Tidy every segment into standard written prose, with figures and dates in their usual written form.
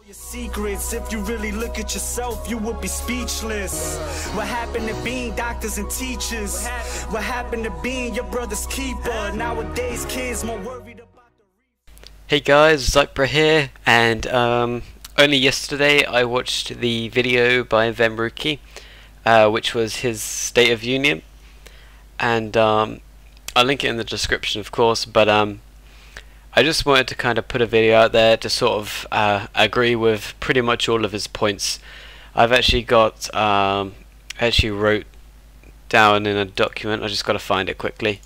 Your secrets, if you really look at yourself, you would be speechless. What happened to being doctors and teachers? What happened to being your brother's keeper? Nowadays kids more worried about the... Hey guys, Zypra here, and only yesterday I watched the video by Venruki, which was his State of Union, and I'll link it in the description of course, but I just wanted to kind of put a video out there to sort of agree with pretty much all of his points. I've actually got, actually wrote down in a document, I just got to find it quickly.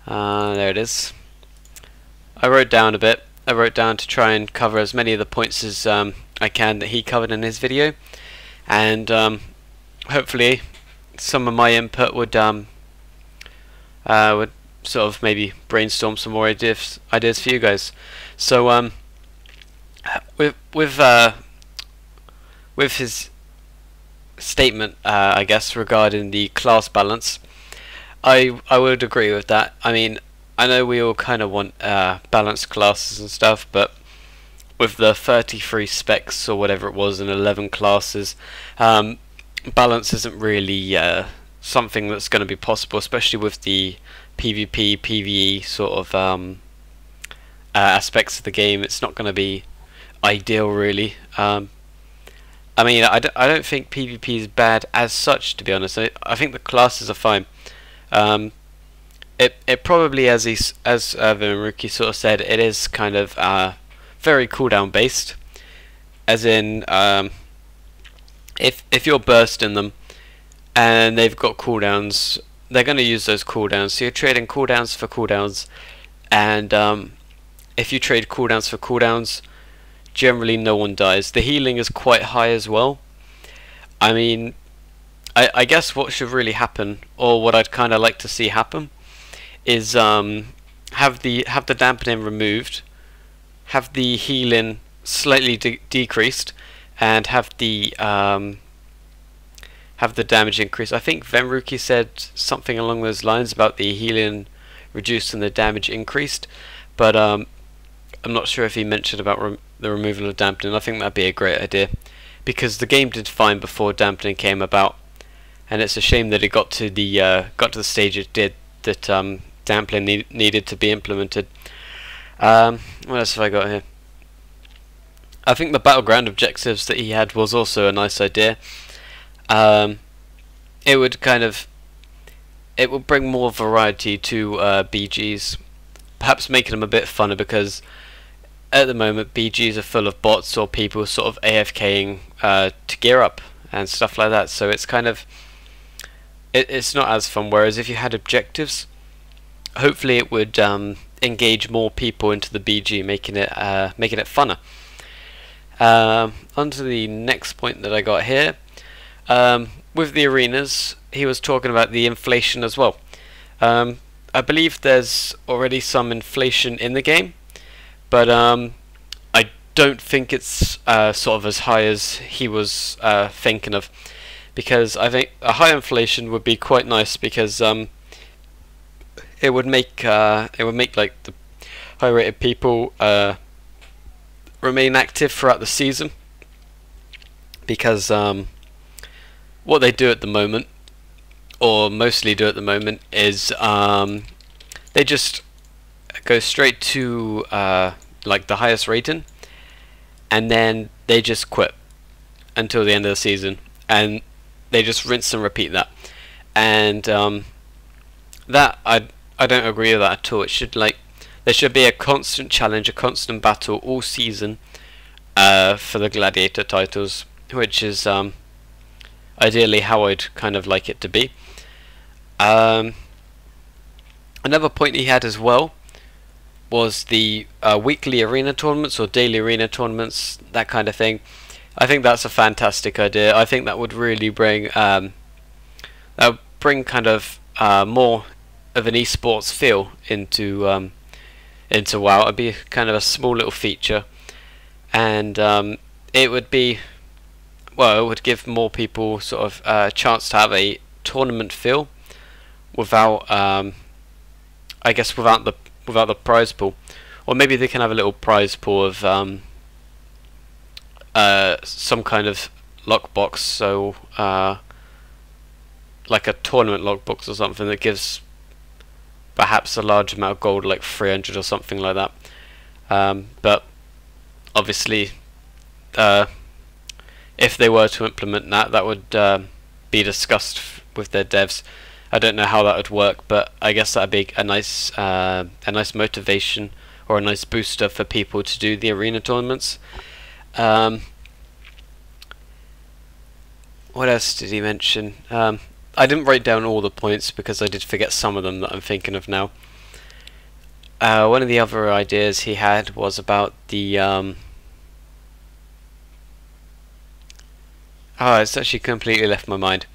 There it is. I wrote down a bit. I wrote down to try and cover as many of the points as I can that he covered in his video, and hopefully some of my input would sort of maybe brainstorm some more ideas for you guys. So with his statement, I guess, regarding the class balance, I would agree with that. I mean, I know we all kind of want balanced classes and stuff, but with the 33 specs or whatever it was and 11 classes, balance isn't really something that's going to be possible, especially with the PvP, PvE sort of aspects of the game. It's not going to be ideal, really. I mean, I don't think PvP is bad as such, to be honest. I think the classes are fine. It probably, as Venruki sort of said, it is kind of very cooldown based. As in, if you're bursting them and they've got cooldowns, they're going to use those cooldowns. So you're trading cooldowns for cooldowns, and if you trade cooldowns for cooldowns, generally no one dies. The healing is quite high as well. I mean, I guess what should really happen, or what I'd kind of like to see happen, is have the dampening removed, have the healing slightly decreased, and have the damage increase. I think Venruki said something along those lines about the healing reduced and the damage increased, but I'm not sure if he mentioned about the removal of dampening. I think that'd be a great idea, because the game did fine before dampening came about, and it's a shame that it got to the stage it did, that dampening needed to be implemented. What else have I got here? I think the battleground objectives that he had was also a nice idea. It would bring more variety to BGs, perhaps making them a bit funner, because at the moment BGs are full of bots or people sort of AFKing to gear up and stuff like that. So it's kind of it's not as fun. Whereas if you had objectives, hopefully it would engage more people into the BG, making it funner. On to the next point that I got here. With the arenas, he was talking about the inflation as well. I believe there's already some inflation in the game, but I don't think it's sort of as high as he was thinking of, because I think a high inflation would be quite nice, because it would make like the high rated people remain active throughout the season, because what they do at the moment, or mostly do at the moment, is they just go straight to like the highest rating, and then they just quit until the end of the season, and they just rinse and repeat that. And that I don't agree with that at all. It should, like, there should be a constant challenge, a constant battle all season for the gladiator titles, which is ideally how I'd kind of like it to be. Another point he had as well was the weekly arena tournaments or daily arena tournaments, that kind of thing. I think that's a fantastic idea. I think that would really bring kind of more of an esports feel into WoW. It'd be kind of a small little feature, and it would be, well, it would give more people sort of a chance to have a tournament feel without, I guess, without the prize pool. Or maybe they can have a little prize pool of some kind of lockbox, so like a tournament lockbox or something that gives perhaps a large amount of gold, like 300 or something like that. But obviously, if they were to implement that, that would be discussed with their devs. I don't know how that would work, but I guess that'd be a nice motivation or a nice booster for people to do the arena tournaments. What else did he mention? I didn't write down all the points because I did forget some of them that I'm thinking of now. One of the other ideas he had was about the oh, it's actually completely left my mind.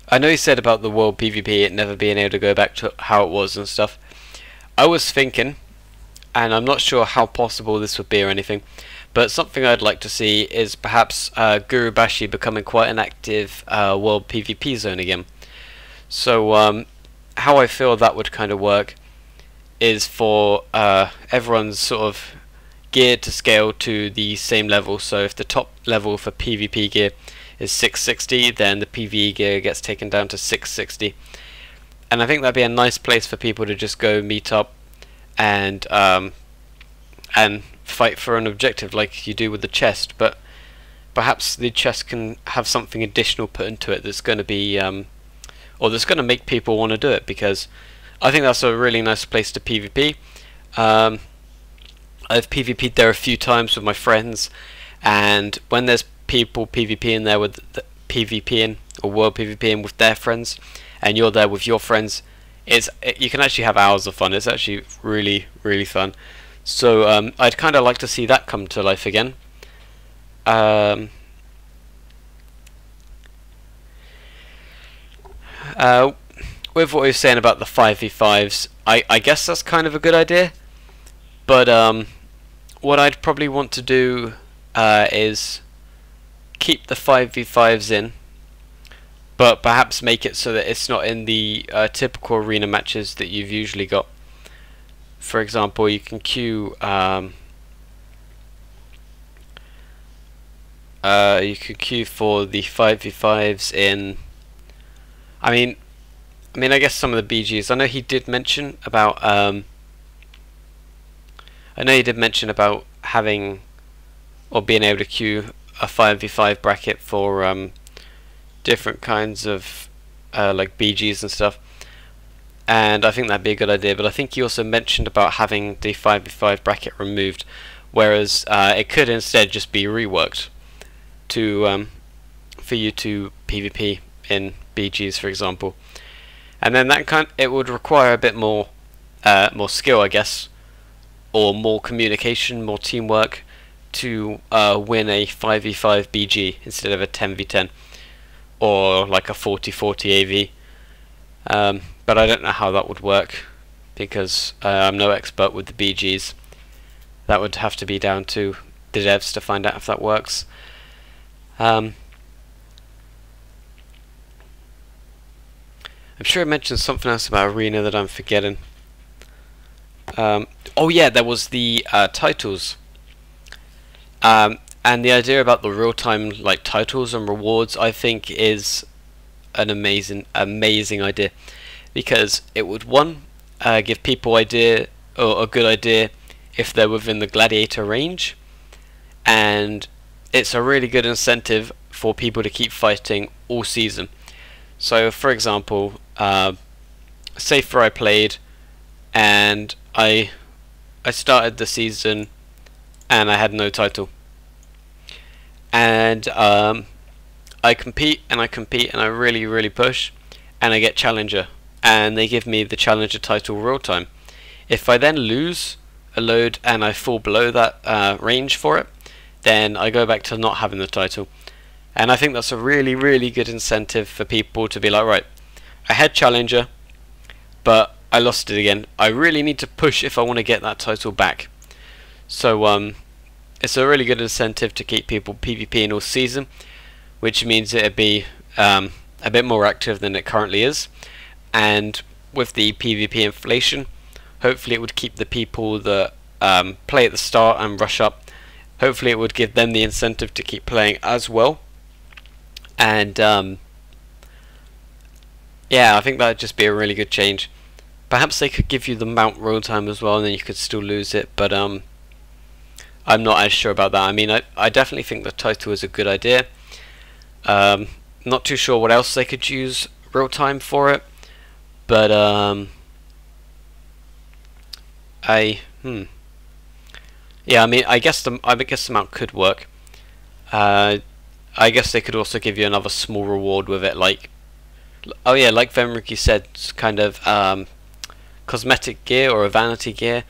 I know he said about the world PvP, it never being able to go back to how it was and stuff. I was thinking, and I'm not sure how possible this would be or anything, but something I'd like to see is perhaps Guru Bashi becoming quite an active world PvP zone again. So how I feel that would kind of work is for everyone's sort of gear to scale to the same level. So if the top level for PvP gear is 660, then the PvE gear gets taken down to 660. And I think that'd be a nice place for people to just go meet up and fight for an objective like you do with the chest, but perhaps the chest can have something additional put into it that's going to be or that's going to make people want to do it, because I think that's a really nice place to PvP. I've PvP'd there a few times with my friends, and when there's people PvPing there with PvPing or world PvPing with their friends, and you're there with your friends, you can actually have hours of fun. It's actually really fun. So I'd kind of like to see that come to life again. With what he was saying about the 5v5s, I guess that's kind of a good idea, but what I'd probably want to do is keep the 5v5s in, but perhaps make it so that it's not in the typical arena matches that you've usually got. For example, you can queue for the 5v5s in, I mean I guess some of the BGs. I know he did mention about having or being able to queue a 5v5 bracket for different kinds of like BGs and stuff, and I think that'd be a good idea. But I think he also mentioned about having the 5v5 bracket removed, whereas it could instead just be reworked to for you to PvP in BGs, for example. And then it would require a bit more skill, I guess, or more communication, more teamwork to win a 5v5 BG instead of a 10v10 or like a 40-40 AV. But I don't know how that would work, because I'm no expert with the BGs. That would have to be down to the devs to find out if that works. I'm sure I mentioned something else about Arena that I'm forgetting. Oh yeah, there was the titles. And the idea about the real-time like titles and rewards, I think, is an amazing idea, because it would give people a good idea if they're within the gladiator range, and it's a really good incentive for people to keep fighting all season. So for example, say I played and I started the season and I had no title, and I compete and I really push, and I get challenger, and they give me the challenger title real time. If I then lose a load and I fall below that range for it, then I go back to not having the title. And I think that's a really good incentive for people to be like, right, I had challenger, but I lost it again. I really need to push if I want to get that title back. So it's a really good incentive to keep people PvPing all season, which means it'd be a bit more active than it currently is. And with the PvP inflation, hopefully it would keep the people that play at the start and rush up, hopefully it would give them the incentive to keep playing as well. And yeah, I think that would just be a really good change. Perhaps they could give you the mount roll time as well, and then you could still lose it, but I'm not as sure about that. I mean, I definitely think the title is a good idea. Not too sure what else they could use real time for it, but yeah, I mean, I guess the mount could work. I guess they could also give you another small reward with it, like, oh yeah, like Venruki said, kind of cosmetic gear or a vanity gear.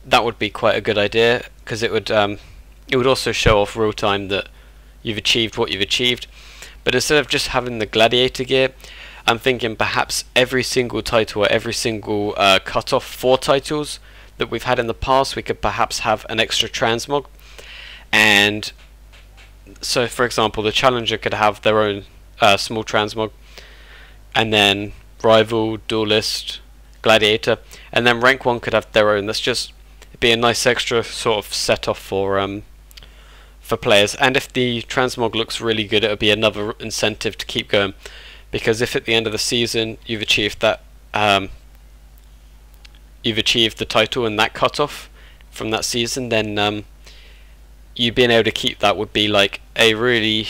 That would be quite a good idea, because it would also show off real time that you've achieved what you've achieved. But instead of just having the gladiator gear, I'm thinking perhaps every single title or every single cutoff for titles that we've had in the past, we could perhaps have an extra transmog. And so, for example, the challenger could have their own small transmog, and then rival, duelist, gladiator, and then rank 1 could have their own. That's just be a nice extra sort of set off for players. And if the transmog looks really good, it would be another incentive to keep going, because if at the end of the season you've achieved that, you've achieved the title and that cutoff from that season, then you being able to keep that would be like a really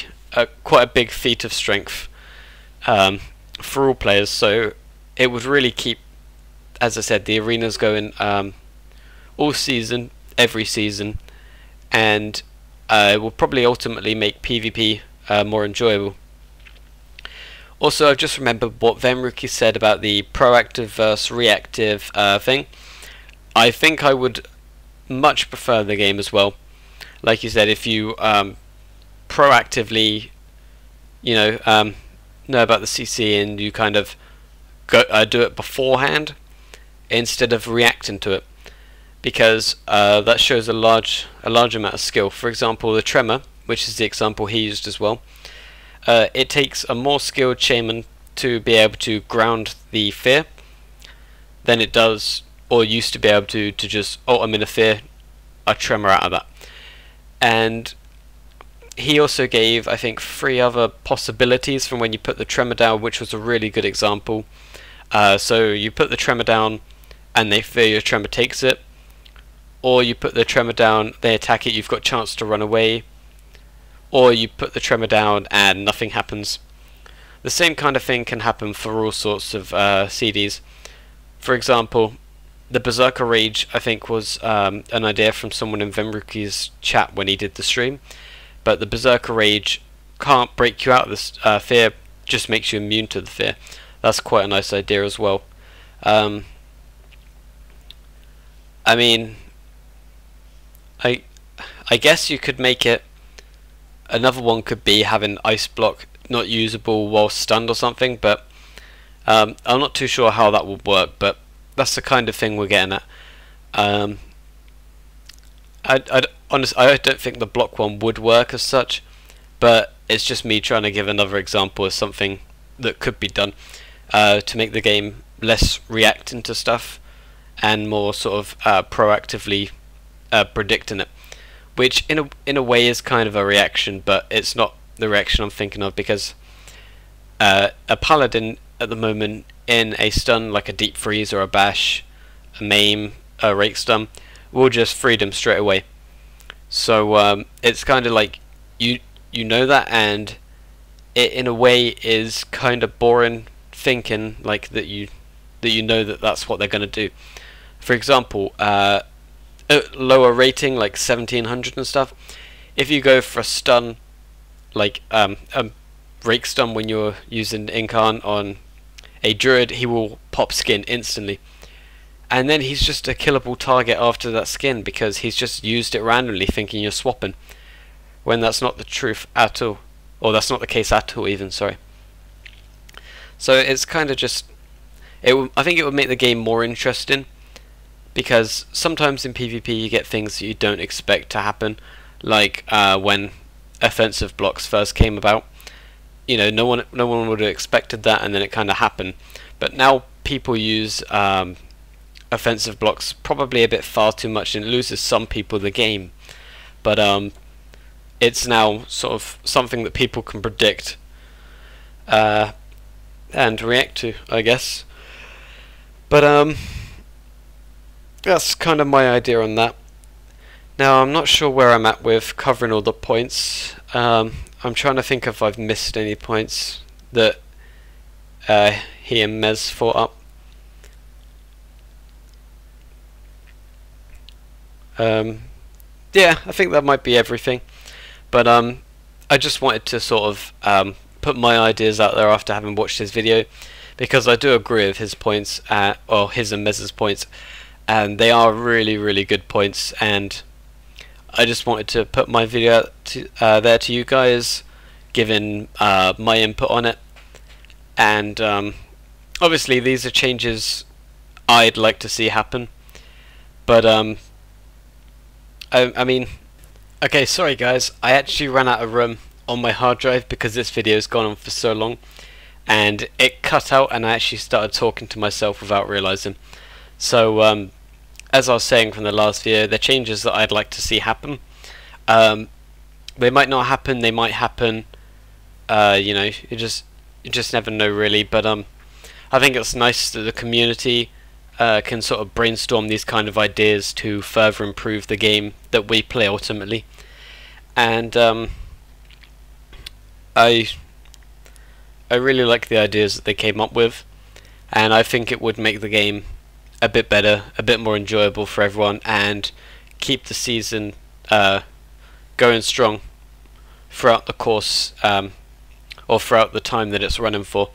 quite a big feat of strength for all players. So it would really keep, as I said, the arenas going all season, every season, and it will probably ultimately make PvP more enjoyable. Also, I've just remembered what Venruki said about the proactive versus reactive thing. I think I would much prefer the game as well. Like you said, if you proactively, you know about the CC, and you kind of do it beforehand instead of reacting to it, because that shows a large amount of skill. For example, the Tremor, which is the example he used as well, it takes a more skilled shaman to be able to ground the fear than it does, or used to be able to just, oh, I'm in a fear, I Tremor out of that. And he also gave, I think, 3 other possibilities from when you put the Tremor down, which was a really good example. So you put the Tremor down and they fear your Tremor takes it, or you put the Tremor down, they attack it, you've got a chance to run away, or you put the Tremor down and nothing happens. The same kind of thing can happen for all sorts of CDs. For example, the Berserker Rage, I think, was an idea from someone in Venruki's chat when he did the stream, but the Berserker Rage can't break you out of this fear, just makes you immune to the fear. That's quite a nice idea as well. I mean, I guess you could make it, another one could be having Ice Block not usable while stunned or something, but I'm not too sure how that would work, but that's the kind of thing we're getting at. Honestly, I don't think the block one would work as such, but it's just me trying to give another example of something that could be done to make the game less reacting to stuff and more sort of proactively predicting it, which in a way is kind of a reaction, but it's not the reaction I'm thinking of, because a paladin at the moment in a stun like a deep freeze or a bash, a maim, a rake stun, will just free them straight away. So it's kind of like you know that, and it in a way is kind of boring thinking like that you know that that's what they're going to do. For example, lower rating like 1700 and stuff, if you go for a stun like a rake stun when you're using Incarn on a druid, he will pop skin instantly, and then he's just a killable target after that skin because he's just used it randomly thinking you're swapping, when that's not the truth at all, or that's not the case at all even, sorry. So it's kind of just, I think it would make the game more interesting, because sometimes in PvP you get things that you don't expect to happen, like when offensive blocks first came about. You know, no one would have expected that, and then it kind of happened. But now people use offensive blocks probably a bit far too much, and it loses some people the game. but it's now sort of something that people can predict and react to, I guess. But that's kind of my idea on that. Now, I'm not sure where I'm at with covering all the points. I'm trying to think if I've missed any points that he and Mez fought up. Yeah, I think that might be everything. But I just wanted to sort of put my ideas out there after having watched his video, because I do agree with his points, or his and Mez's points, and they are really, really good points, and I just wanted to put my video there to you guys, giving my input on it. And obviously these are changes I'd like to see happen, but I mean, okay, sorry guys, I actually ran out of room on my hard drive because this video's gone on for so long, and it cut out and I actually started talking to myself without realizing. So as I was saying from the last video, the changes that I'd like to see happen, they might not happen, they might happen, you know, you just never know really. But I think it's nice that the community can sort of brainstorm these kind of ideas to further improve the game that we play ultimately. And I really like the ideas that they came up with, and I think it would make the game a bit better, a bit more enjoyable for everyone, and keep the season going strong throughout the course, or throughout the time that it's running for,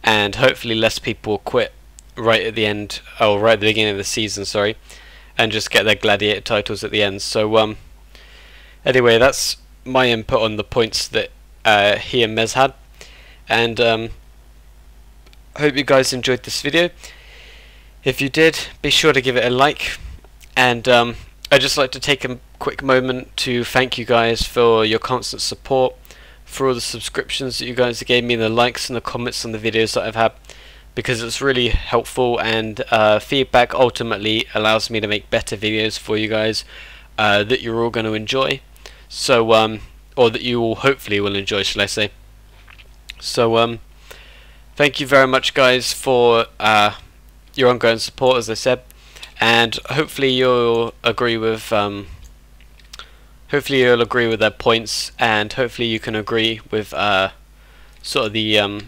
and hopefully less people quit right at the end, or right at the beginning of the season, sorry, and just get their gladiator titles at the end. So anyway, that's my input on the points that he and Mez had, and hope you guys enjoyed this video. If you did, be sure to give it a like, and I'd just like to take a quick moment to thank you guys for your constant support, for all the subscriptions that you guys gave me, the likes and the comments on the videos that I've had, because it's really helpful, and feedback ultimately allows me to make better videos for you guys that you're all going to enjoy. So or that you all hopefully will enjoy, shall I say. So thank you very much guys for your ongoing support, as I said, and hopefully you'll agree with their points, and hopefully you can agree with sort of the I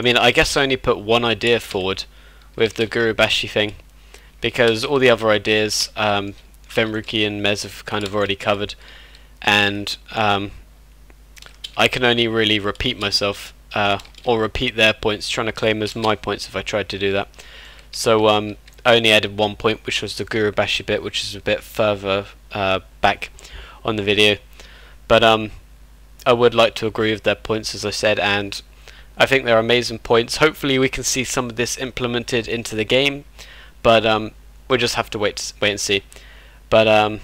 mean, I guess I only put one idea forward with the Gurubashi thing, because all the other ideas Venruki and Mez have kind of already covered, and I can only really repeat myself, or repeat their points, trying to claim as my points if I tried to do that. So I only added one point, which was the Gurubashi bit, which is a bit further back on the video. But I would like to agree with their points, as I said, and I think they're amazing points. Hopefully we can see some of this implemented into the game, but we'll just have to wait and see. But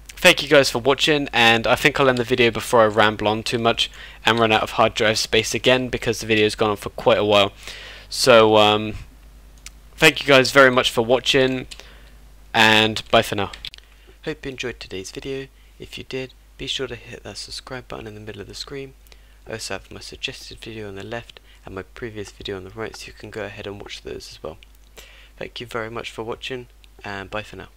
thank you guys for watching, and I think I'll end the video before I ramble on too much and run out of hard drive space again, because the video's gone on for quite a while. So thank you guys very much for watching, and bye for now. Hope you enjoyed today's video. If you did, be sure to hit that subscribe button in the middle of the screen. I also have my suggested video on the left and my previous video on the right, so you can go ahead and watch those as well. Thank you very much for watching, and bye for now.